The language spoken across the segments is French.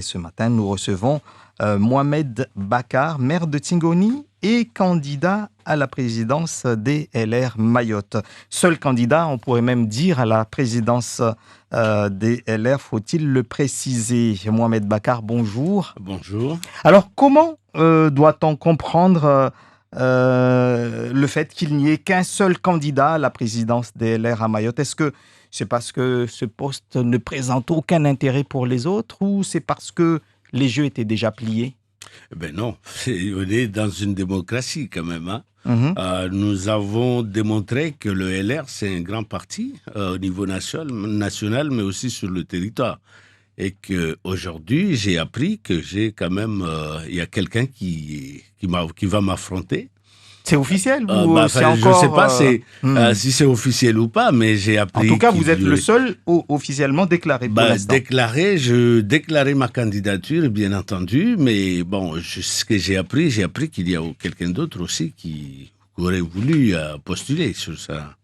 Ce matin, nous recevons Mohamed Bakar, maire de Tingoni et candidat à la présidence des LR Mayotte. Seul candidat, on pourrait même dire, à la présidence des LR, faut-il le préciser. Mohamed Bakar, bonjour. Bonjour. Alors, comment doit-on comprendre le fait qu'il n'y ait qu'un seul candidat à la présidence des LR à Mayotte? Est-ce que c'est parce que ce poste ne présente aucun intérêt pour les autres ou c'est parce que les jeux étaient déjà pliés? Ben non, on est dans une démocratie quand même. Hein. Mhm. Nous avons démontré que le LR, c'est un grand parti au niveau national, mais aussi sur le territoire. Et qu'aujourd'hui, j'ai appris que j'ai quand même, il y a quelqu'un qui va m'affronter. C'est officiel ou c'est Je ne sais encore... pas si c'est officiel ou pas, mais j'ai appris... En tout cas, vous êtes le seul officiellement déclaré pour l'instant. Je déclarais ma candidature, bien entendu, mais bon, ce que j'ai appris qu'il y a quelqu'un d'autre aussi qui aurait voulu postuler sur ça.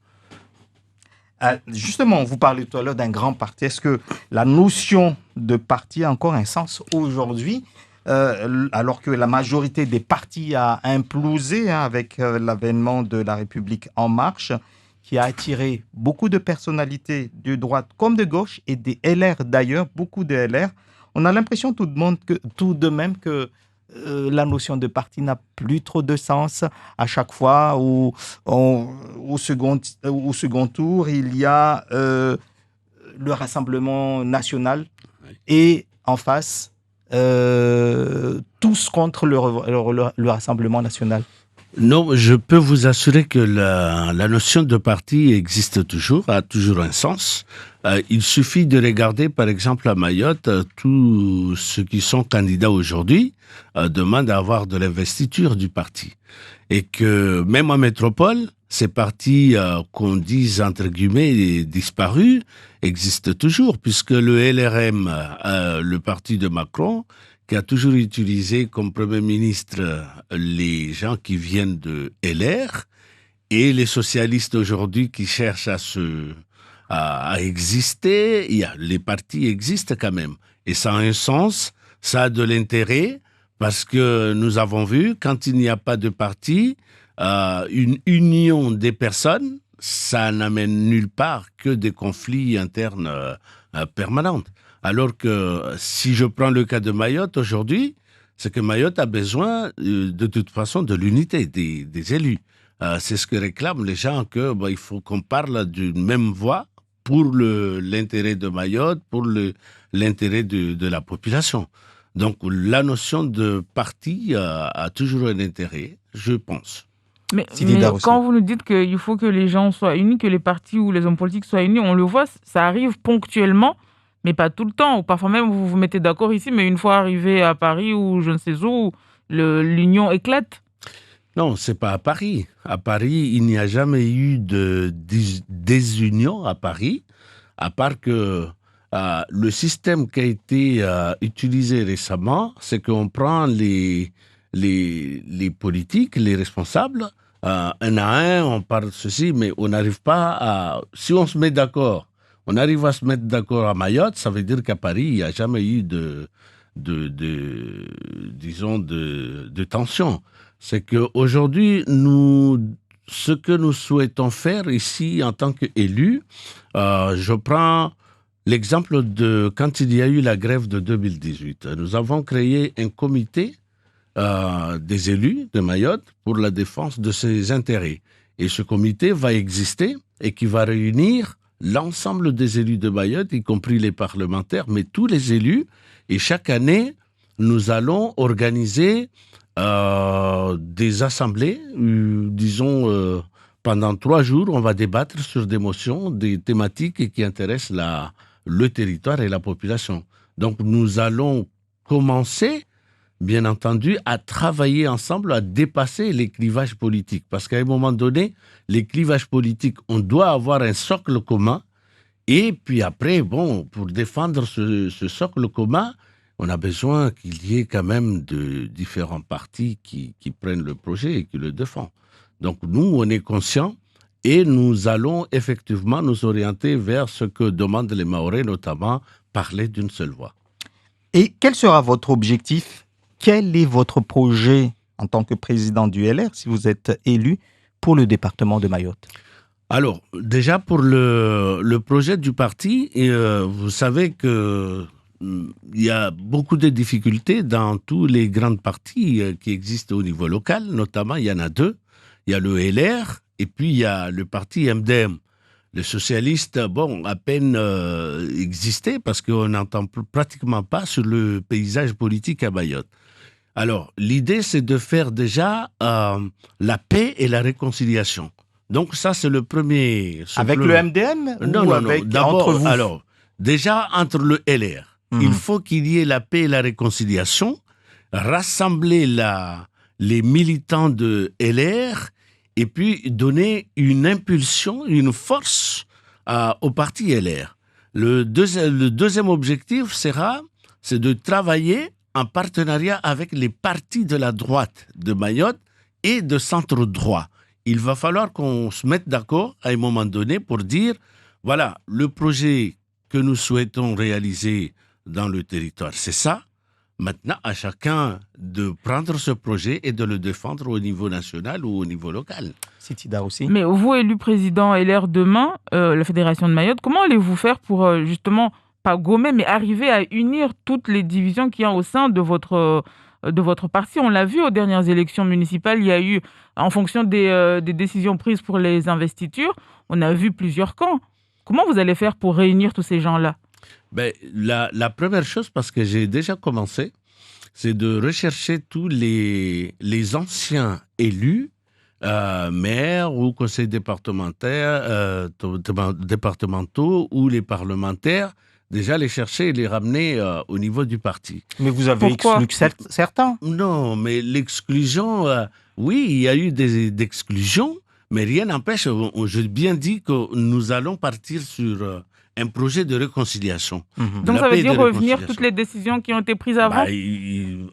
Justement, vous parlez tout à l'heure d'un grand parti. Est-ce que la notion de parti a encore un sens aujourd'hui, alors que la majorité des partis a implosé avec l'avènement de la République En Marche, qui a attiré beaucoup de personnalités de droite comme de gauche et des LR d'ailleurs, beaucoup de LR. On a l'impression tout de même que la notion de parti n'a plus trop de sens. À chaque fois où au second tour, il y a le Rassemblement national et en face, tous contre le Rassemblement national. Non, je peux vous assurer que la notion de parti existe toujours, a toujours un sens. Il suffit de regarder, par exemple, à Mayotte, tous ceux qui sont candidats aujourd'hui demandent à avoir de l'investiture du parti. Et que même en métropole, ces partis qu'on dise, entre guillemets, disparus, existent toujours, puisque le LRM, le parti de Macron, qui a toujours utilisé comme Premier ministre les gens qui viennent de LR, et les socialistes aujourd'hui qui cherchent à exister, les partis existent quand même. Et ça a un sens, ça a de l'intérêt, parce que nous avons vu, quand il n'y a pas de parti, une union des personnes, ça n'amène nulle part que des conflits internes permanents. Alors que si je prends le cas de Mayotte aujourd'hui, c'est que Mayotte a besoin de toute façon de l'unité des élus. C'est ce que réclament les gens, il faut qu'on parle d'une même voix pour l'intérêt de Mayotte, pour l'intérêt de la population. Donc la notion de parti a toujours un intérêt, je pense. Mais quand vous nous dites qu'il faut que les gens soient unis, que les partis ou les hommes politiques soient unis, on le voit, ça arrive ponctuellement, mais pas tout le temps. Ou parfois même, vous vous mettez d'accord ici, mais une fois arrivé à Paris ou je ne sais où, l'union éclate. Non, c'est pas à Paris. À Paris, il n'y a jamais eu de désunion à Paris, à part que le système qui a été utilisé récemment, c'est qu'on prend les politiques, les responsables, un à un, on parle de ceci, mais on n'arrive pas à... Si on se met d'accord, on arrive à se mettre d'accord à Mayotte, ça veut dire qu'à Paris, il n'y a jamais eu de tension. C'est qu'aujourd'hui, ce que nous souhaitons faire ici en tant qu'élus, je prends l'exemple de quand il y a eu la grève de 2018. Nous avons créé un comité des élus de Mayotte pour la défense de ses intérêts. Et ce comité va exister et qui va réunir l'ensemble des élus de Mayotte, y compris les parlementaires, mais tous les élus. Et chaque année, nous allons organiser des assemblées, pendant 3 jours, on va débattre sur des motions, des thématiques qui intéressent le territoire et la population. Donc nous allons commencer, bien entendu, à travailler ensemble, à dépasser les clivages politiques. Parce qu'à un moment donné, les clivages politiques, on doit avoir un socle commun. Et puis après, pour défendre ce socle commun, on a besoin qu'il y ait quand même de différents partis qui prennent le projet et qui le défendent. Donc nous, on est conscients et nous allons effectivement nous orienter vers ce que demandent les Mahorais, notamment parler d'une seule voix. Et quel sera votre objectif? Quel est votre projet en tant que président du LR, si vous êtes élu, pour le département de Mayotte? Alors, déjà pour le projet du parti, vous savez que il y a beaucoup de difficultés dans tous les grands partis qui existent au niveau local, notamment il y en a deux. Il y a le LR et puis il y a le parti MDM. Les socialistes, à peine existaient parce qu'on n'entend pratiquement pas sur le paysage politique à Mayotte. Alors, l'idée, c'est de faire déjà la paix et la réconciliation. Donc ça, c'est le premier... Avec le MDM non, entre vous? Alors, déjà, entre le LR. Il faut qu'il y ait la paix et la réconciliation, rassembler les militants de LR et puis donner une impulsion, une force au parti LR. Le deuxième objectif c'est de travailler en partenariat avec les partis de la droite de Mayotte et de centre-droit. Il va falloir qu'on se mette d'accord à un moment donné pour dire, voilà, le projet que nous souhaitons réaliser dans le territoire, c'est ça. Maintenant, à chacun de prendre ce projet et de le défendre au niveau national ou au niveau local. Sitida aussi. Mais vous, élu président LR demain, la Fédération de Mayotte, comment allez-vous faire pour justement, pas gommer, mais arriver à unir toutes les divisions qu'il y a au sein de votre parti? On l'a vu aux dernières élections municipales, il y a eu, en fonction des décisions prises pour les investitures, on a vu plusieurs camps. Comment vous allez faire pour réunir tous ces gens-là? La première chose, parce que j'ai déjà commencé, c'est de rechercher tous les anciens élus, maires ou conseils départementaux ou les parlementaires, déjà les chercher et les ramener au niveau du parti. Mais vous avez exclu certains? Non, mais l'exclusion, oui, il y a eu des exclusions, mais rien n'empêche, j'ai bien dit que nous allons partir sur un projet de réconciliation. Donc ça veut dire revenir toutes les décisions qui ont été prises avant? Il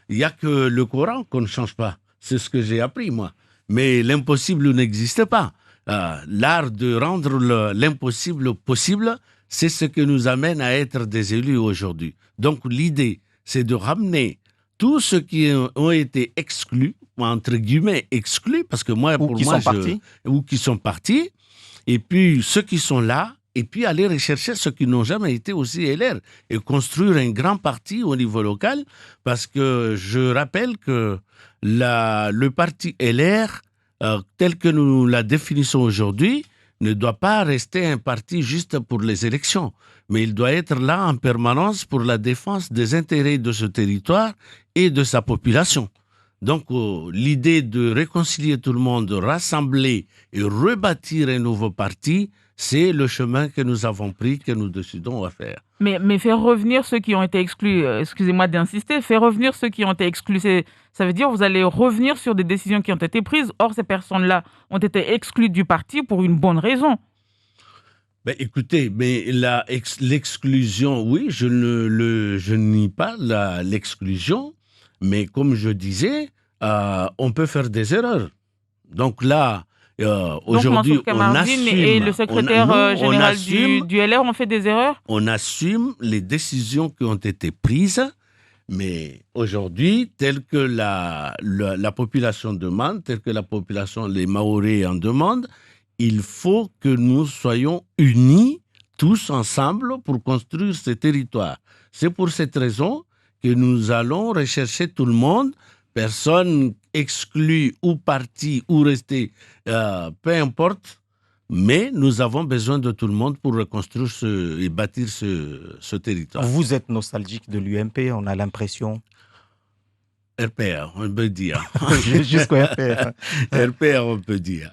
n'y a que le Coran qu'on ne change pas. C'est ce que j'ai appris, moi. Mais l'impossible n'existe pas. L'art de rendre l'impossible possible, c'est ce qui nous amène à être des élus aujourd'hui. Donc l'idée, c'est de ramener tous ceux qui ont été exclus, entre guillemets exclus, parce que moi, ou qui sont partis, et puis ceux qui sont là, et puis aller rechercher ceux qui n'ont jamais été aussi LR et construire un grand parti au niveau local, parce que je rappelle que le parti LR, tel que nous la définissons aujourd'hui, ne doit pas rester un parti juste pour les élections, mais il doit être là en permanence pour la défense des intérêts de ce territoire et de sa population. Donc, l'idée de réconcilier tout le monde, de rassembler et rebâtir un nouveau parti, c'est le chemin que nous avons pris, que nous décidons à faire. Mais faire revenir ceux qui ont été exclus, excusez-moi d'insister, faire revenir ceux qui ont été exclus, ça veut dire que vous allez revenir sur des décisions qui ont été prises. Or, ces personnes-là ont été exclues du parti pour une bonne raison. Écoutez, mais l'exclusion, oui, je ne nie pas l'exclusion, mais comme je disais, on peut faire des erreurs. Donc là, aujourd'hui, on assume... et le secrétaire général du LR ont fait des erreurs? On assume les décisions qui ont été prises, mais aujourd'hui, telle que la population demande, telle que la population, les Mahorais en demandent, il faut que nous soyons unis, tous ensemble, pour construire ce territoire. C'est pour cette raison que nous allons rechercher tout le monde, personne exclue ou partie ou restée, peu importe, mais nous avons besoin de tout le monde pour reconstruire et bâtir ce territoire. Vous êtes nostalgique de l'UMP, on a l'impression. RPR, on peut dire. Jusqu'au RPR. RPR, on peut dire.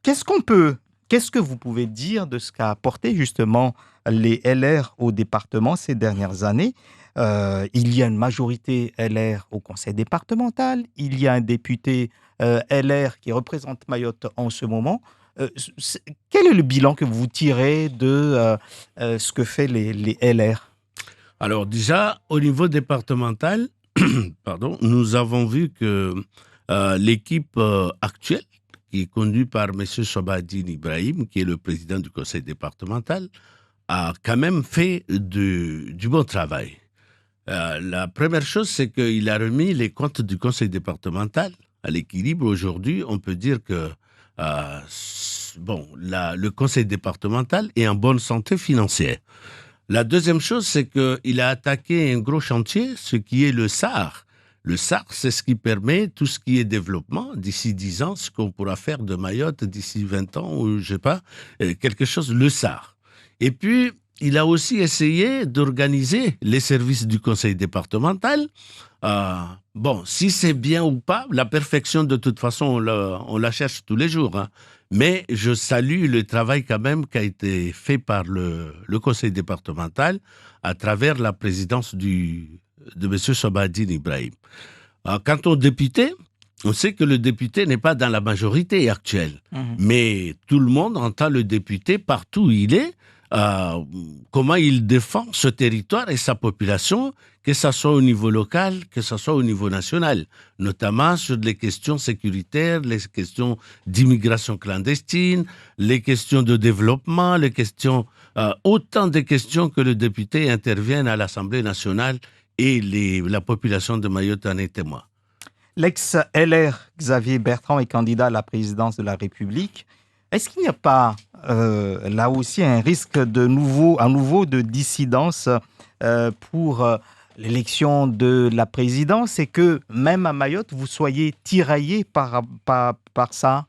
Qu'est-ce que vous pouvez dire de ce qu'a apporté justement les LR au département ces dernières années? Il y a une majorité LR au conseil départemental, il y a un député LR qui représente Mayotte en ce moment. Quel est le bilan que vous tirez de ce que fait les LR? Alors déjà, au niveau départemental, nous avons vu que l'équipe actuelle, qui est conduite par M. Sobadine Ibrahim, qui est le président du conseil départemental, a quand même fait du bon travail. La première chose, c'est qu'il a remis les comptes du conseil départemental à l'équilibre. Aujourd'hui, on peut dire que le conseil départemental est en bonne santé financière. La deuxième chose, c'est qu'il a attaqué un gros chantier, ce qui est le SAR. Le SAR, c'est ce qui permet tout ce qui est développement. D'ici 10 ans, ce qu'on pourra faire de Mayotte, d'ici 20 ans, ou je sais pas, quelque chose, le SAR. Et puis, il a aussi essayé d'organiser les services du conseil départemental. Si c'est bien ou pas, la perfection, de toute façon, on la cherche tous les jours. Hein. Mais je salue le travail quand même qui a été fait par le conseil départemental à travers la présidence de M. Sobadine Ibrahim. Quant aux députés, on sait que le député n'est pas dans la majorité actuelle. Mais tout le monde entend le député partout où il est. Comment il défend ce territoire et sa population, que ce soit au niveau local, que ce soit au niveau national, notamment sur les questions sécuritaires, les questions d'immigration clandestine, les questions de développement, les questions, autant de questions que le député intervienne à l'Assemblée nationale et la population de Mayotte en est témoin. L'ex-LR Xavier Bertrand est candidat à la présidence de la République. Est-ce qu'il n'y a pas là aussi un risque à nouveau de dissidence pour l'élection de la présidence et que même à Mayotte, vous soyez tiraillé par ça?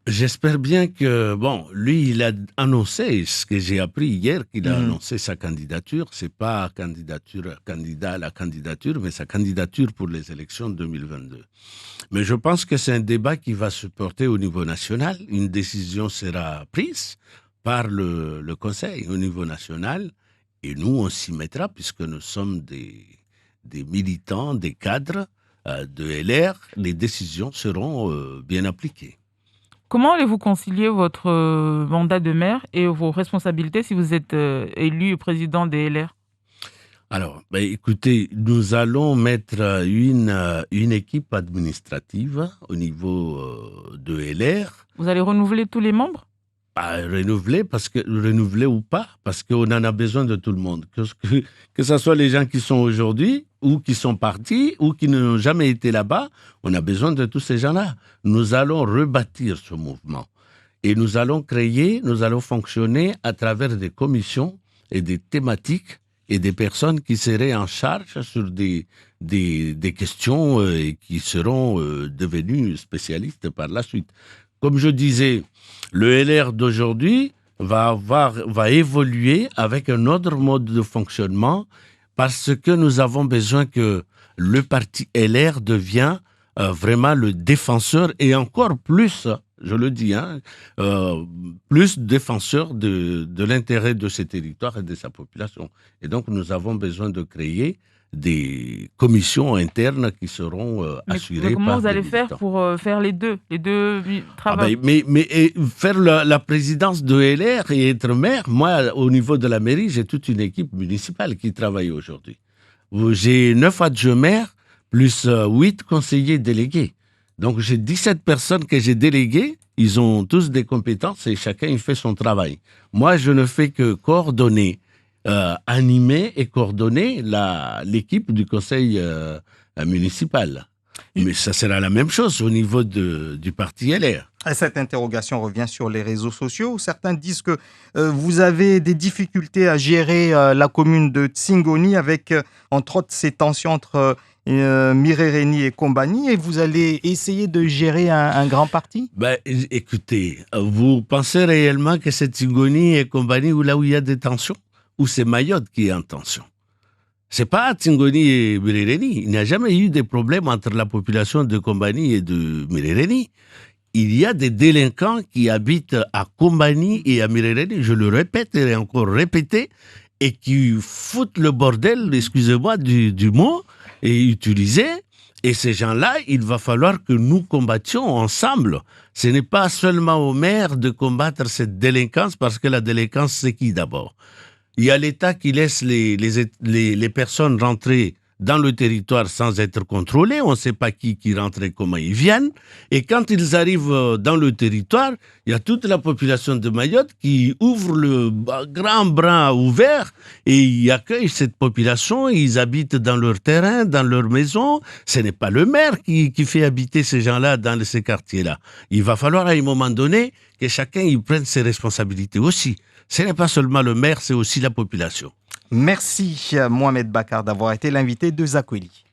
J'espère bien que, lui, il a annoncé, ce que j'ai appris hier, qu'il a annoncé sa candidature. C'est pas candidat à la candidature, mais sa candidature pour les élections 2022. Mais je pense que c'est un débat qui va se porter au niveau national. Une décision sera prise par le Conseil au niveau national. Et nous, on s'y mettra puisque nous sommes des militants, des cadres de LR. Les décisions seront bien appliquées. Comment allez-vous concilier votre mandat de maire et vos responsabilités si vous êtes élu président des LR? Alors, écoutez, nous allons mettre une équipe administrative au niveau de LR. Vous allez renouveler tous les membres? Renouveler ou pas, parce qu'on en a besoin de tout le monde. Que ce soit les gens qui sont aujourd'hui, ou qui sont partis, ou qui n'ont jamais été là-bas, on a besoin de tous ces gens-là. Nous allons rebâtir ce mouvement. Et nous allons fonctionner à travers des commissions et des thématiques et des personnes qui seraient en charge sur des questions et qui seront devenus spécialistes par la suite. Comme je disais, le LR d'aujourd'hui va évoluer avec un autre mode de fonctionnement parce que nous avons besoin que le parti LR devienne vraiment le défenseur et encore plus, je le dis, plus défenseur de l'intérêt de ces territoires et de sa population. Et donc, nous avons besoin de créer des commissions internes qui seront assurées par. Mais comment vous allez faire pour faire les deux travaux? Mais faire la présidence de LR et être maire, moi, au niveau de la mairie, j'ai toute une équipe municipale qui travaille aujourd'hui. J'ai 9 adjoints maires plus 8 conseillers délégués. Donc, j'ai 17 personnes que j'ai déléguées. Ils ont tous des compétences et chacun il fait son travail. Moi, je ne fais que coordonner, animer et coordonner l'équipe du conseil municipal. Mais ça sera la même chose au niveau du parti LR. Et cette interrogation revient sur les réseaux sociaux. Certains disent que vous avez des difficultés à gérer la commune de Tsingoni avec, entre autres, ces tensions entre Mirereni et Kombani, et vous allez essayer de gérer un grand parti? Écoutez, vous pensez réellement que c'est Tsingoni et Kombani là où il y a des tensions? Ou c'est Mayotte qui est en tension? C'est pas Tsingoni et Mirereni. Il n'y a jamais eu de problème entre la population de Kombani et de Mirereni. Il y a des délinquants qui habitent à Kombani et à Mirereni, je le répète et encore répété, et qui foutent le bordel, excusez-moi du mot, et utilisé. Et ces gens-là, il va falloir que nous combattions ensemble. Ce n'est pas seulement aux maires de combattre cette délinquance, parce que la délinquance, c'est qui d'abord? Il y a l'État qui laisse les personnes rentrer dans le territoire sans être contrôlés. On ne sait pas qui rentre et comment ils viennent. Et quand ils arrivent dans le territoire, il y a toute la population de Mayotte qui ouvre le grand bras ouvert et ils accueillent cette population. Ils habitent dans leur terrain, dans leur maison. Ce n'est pas le maire qui fait habiter ces gens-là dans ces quartiers-là. Il va falloir à un moment donné que chacun y prenne ses responsabilités aussi. Ce n'est pas seulement le maire, c'est aussi la population. Merci Mohamed Bakar d'avoir été l'invité de Zakweli.